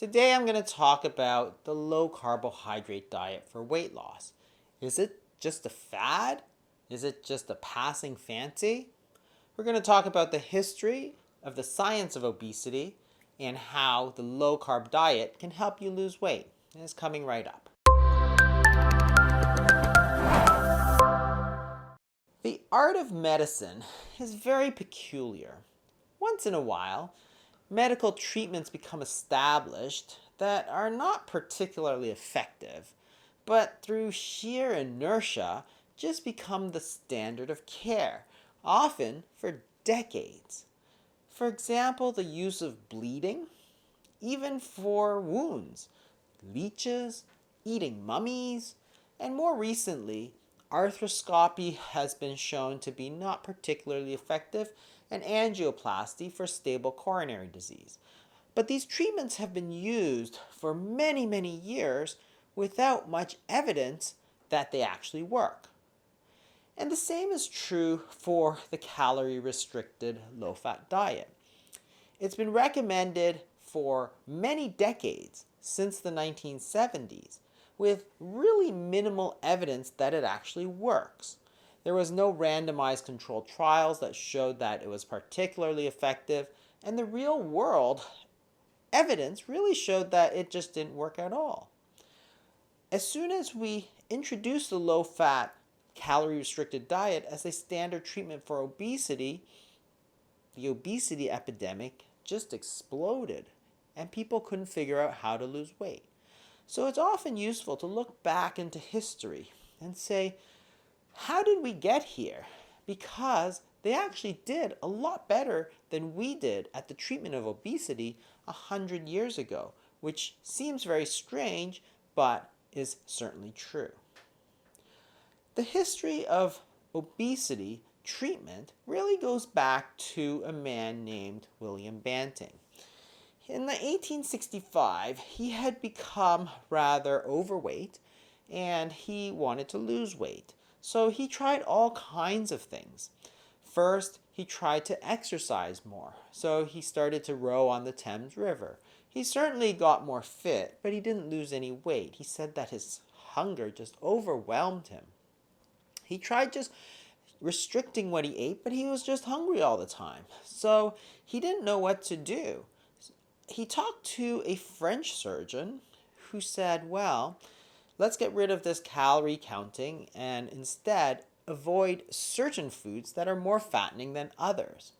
Today I'm going to talk about the low carbohydrate diet for weight loss. Is it just a fad? Is it just a passing fancy? We're going to talk about the history of the science of obesity and how the low carb diet can help you lose weight. And it's coming right up. The art of medicine is very peculiar. Once in a while, medical treatments become established that are not particularly effective, but through sheer inertia just become the standard of care, often for decades. For example, the use of bleeding, even for wounds, leeches, eating mummies, and more recently, arthroscopy has been shown to be not particularly effective, and angioplasty for stable coronary disease. But these treatments have been used for many, many years without much evidence that they actually work. And the same is true for the calorie restricted low-fat diet. It's been recommended for many decades, since the 1970s, with really minimal evidence that it actually works. There was no randomized controlled trials that showed that it was particularly effective, and the real world evidence really showed that it just didn't work at all. As soon as we introduced the low-fat, calorie-restricted diet as a standard treatment for obesity, the obesity epidemic just exploded, and people couldn't figure out how to lose weight. So it's often useful to look back into history and say, how did we get here? Because they actually did a lot better than we did at the treatment of obesity 100 years ago, which seems very strange, but is certainly true. The history of obesity treatment really goes back to a man named William Banting. In 1865, he had become rather overweight and he wanted to lose weight. So he tried all kinds of things. First, he tried to exercise more. So he started to row on the Thames River. He certainly got more fit, but he didn't lose any weight. He said that his hunger just overwhelmed him. He tried just restricting what he ate, but he was just hungry all the time. So he didn't know what to do. He talked to a French surgeon who said, well, let's get rid of this calorie counting and instead avoid certain foods that are more fattening than others.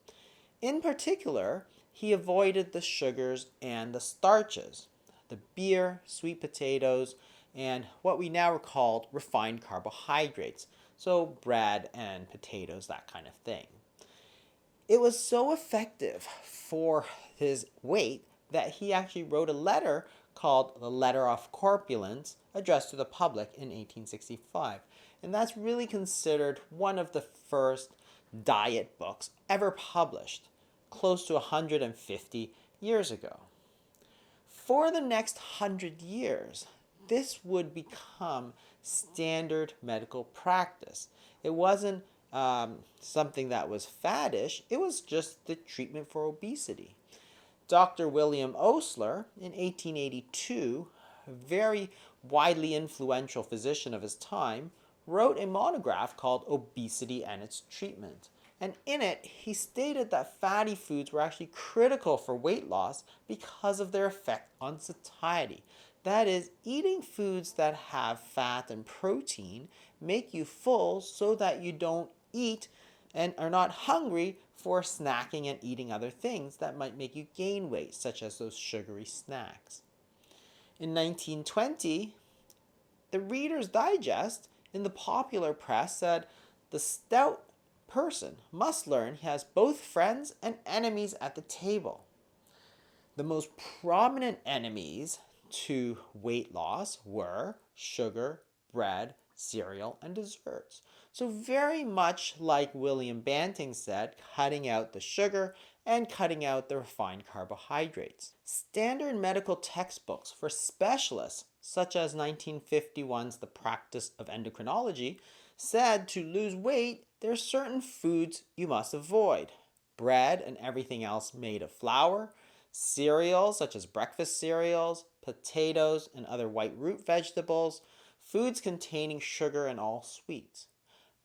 In particular, he avoided the sugars and the starches, the beer, sweet potatoes, and what we now call refined carbohydrates, so bread and potatoes, that kind of thing. It was so effective for his weight that he actually wrote a letter called the Letter of Corpulence addressed to the public in 1865. And that's really considered one of the first diet books ever published, close to 150 years ago. For the next 100 years, this would become standard medical practice. It wasn't something that was faddish, it was just the treatment for obesity. Dr. William Osler, in 1882, a very widely influential physician of his time, wrote a monograph called Obesity and Its Treatment. And in it, he stated that fatty foods were actually critical for weight loss because of their effect on satiety. That is, eating foods that have fat and protein make you full so that you don't eat and are not hungry for snacking and eating other things that might make you gain weight, such as those sugary snacks. In 1920, the Reader's Digest in the popular press said, the stout person must learn he has both friends and enemies at the table. The most prominent enemies to weight loss were sugar, bread, cereal, and desserts. So very much like William Banting said, cutting out the sugar and cutting out the refined carbohydrates. Standard medical textbooks for specialists, such as 1951's The Practice of Endocrinology, said to lose weight, there are certain foods you must avoid. Bread and everything else made of flour, Cereals such as breakfast cereals, potatoes, and other white root vegetables, foods containing sugar and all sweets.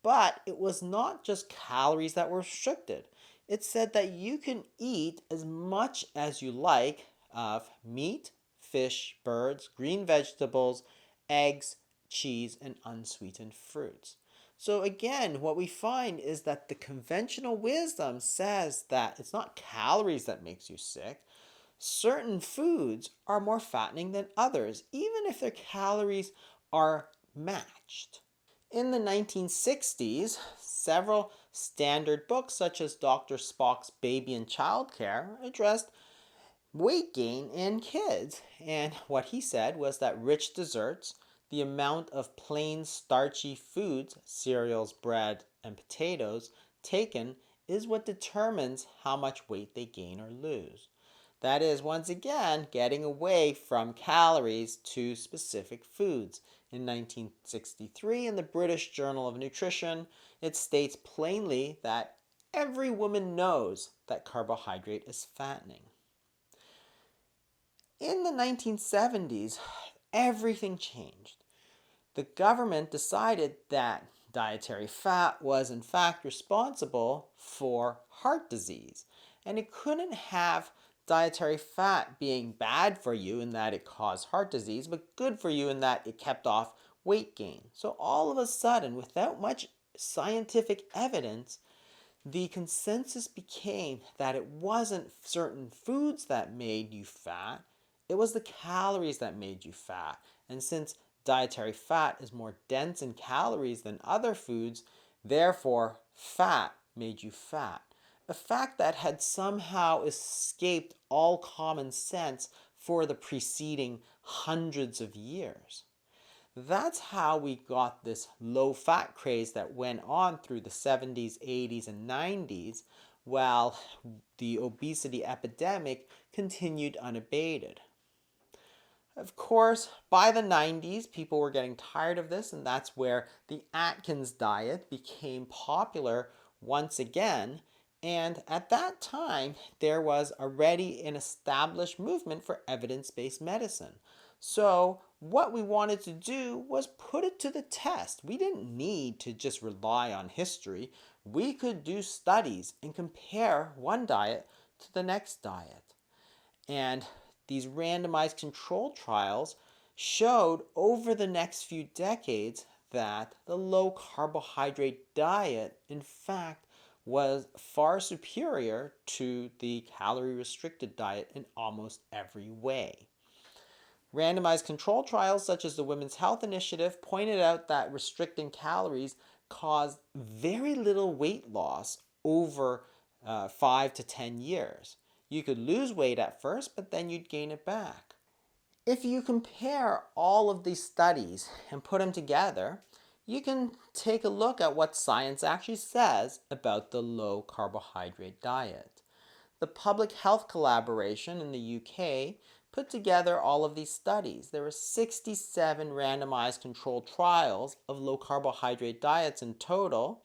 But it was not just calories that were restricted. It said that you can eat as much as you like of meat, fish, birds, green vegetables, eggs, cheese, and unsweetened fruits. So again, what we find is that the conventional wisdom says that it's not calories that makes you sick. Certain foods are more fattening than others, even if their calories are matched. In the 1960s, several standard books such as Dr. Spock's Baby and Child Care addressed weight gain in kids. And what he said was that rich desserts, the amount of plain starchy foods, cereals, bread, and potatoes, taken is what determines how much weight they gain or lose. That is, once again, getting away from calories to specific foods. In 1963, in the British Journal of Nutrition, it states plainly that every woman knows that carbohydrate is fattening. In the 1970s, everything changed. The government decided that dietary fat was in fact responsible for heart disease, and it couldn't have dietary fat being bad for you in that it caused heart disease, but good for you in that it kept off weight gain. So all of a sudden, without much scientific evidence, the consensus became that it wasn't certain foods that made you fat, it was the calories that made you fat. And since dietary fat is more dense in calories than other foods, therefore fat made you fat. A fact that had somehow escaped all common sense for the preceding hundreds of years. That's how we got this low-fat craze that went on through the 70s, 80s, and 90s, while the obesity epidemic continued unabated. Of course, by the 90s, people were getting tired of this, and that's where the Atkins diet became popular once again. And at that time, there was already an established movement for evidence-based medicine. So what we wanted to do was put it to the test. We didn't need to just rely on history. We could do studies and compare one diet to the next diet. And these randomized control trials showed over the next few decades that the low carbohydrate diet, in fact, was far superior to the calorie restricted diet in almost every way. Randomized control trials such as the Women's Health Initiative pointed out that restricting calories caused very little weight loss over 5 to 10 years. You could lose weight at first, but then you'd gain it back. If you compare all of these studies and put them together, you can take a look at what science actually says about the low carbohydrate diet. The Public Health Collaboration in the UK put together all of these studies. There were 67 randomized controlled trials of low carbohydrate diets in total.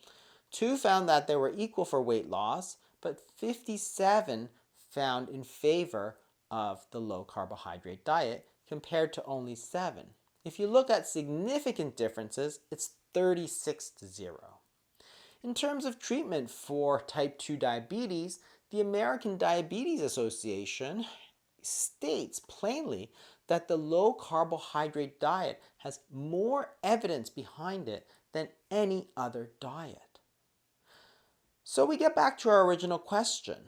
2 found that they were equal for weight loss, but 57 found in favor of the low carbohydrate diet compared to only 7. If you look at significant differences, it's 36-0. In terms of treatment for type 2 diabetes, the American Diabetes Association states plainly that the low carbohydrate diet has more evidence behind it than any other diet. So we get back to our original question.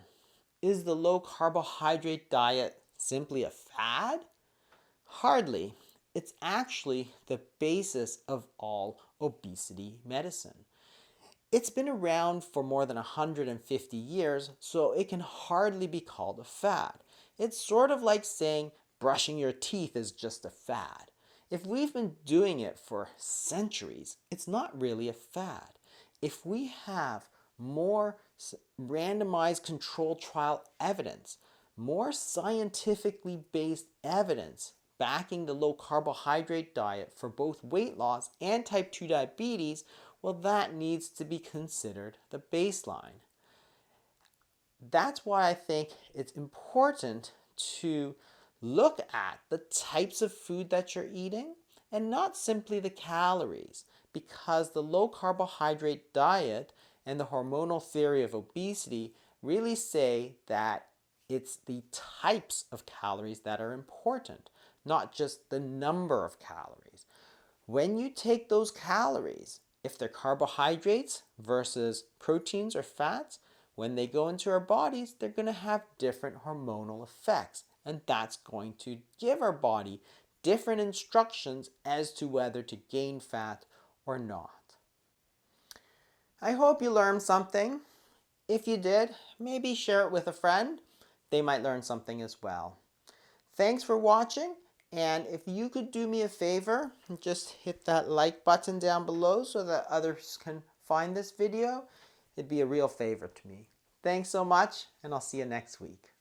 Is the low carbohydrate diet simply a fad? Hardly. It's actually the basis of all obesity medicine. It's been around for more than 150 years, so it can hardly be called a fad. It's sort of like saying brushing your teeth is just a fad. If we've been doing it for centuries, it's not really a fad. If we have more randomized controlled trial evidence, more scientifically based evidence backing the low carbohydrate diet for both weight loss and type 2 diabetes, well, that needs to be considered the baseline. That's why I think it's important to look at the types of food that you're eating and not simply the calories, because the low carbohydrate diet and the hormonal theory of obesity really say that it's the types of calories that are important, not just the number of calories. When you take those calories, if they're carbohydrates versus proteins or fats, when they go into our bodies, they're going to have different hormonal effects. And that's going to give our body different instructions as to whether to gain fat or not. I hope you learned something. If you did, maybe share it with a friend. They might learn something as well. Thanks for watching. And if you could do me a favor, just hit that like button down below so that others can find this video. It'd be a real favor to me. Thanks so much, and I'll see you next week.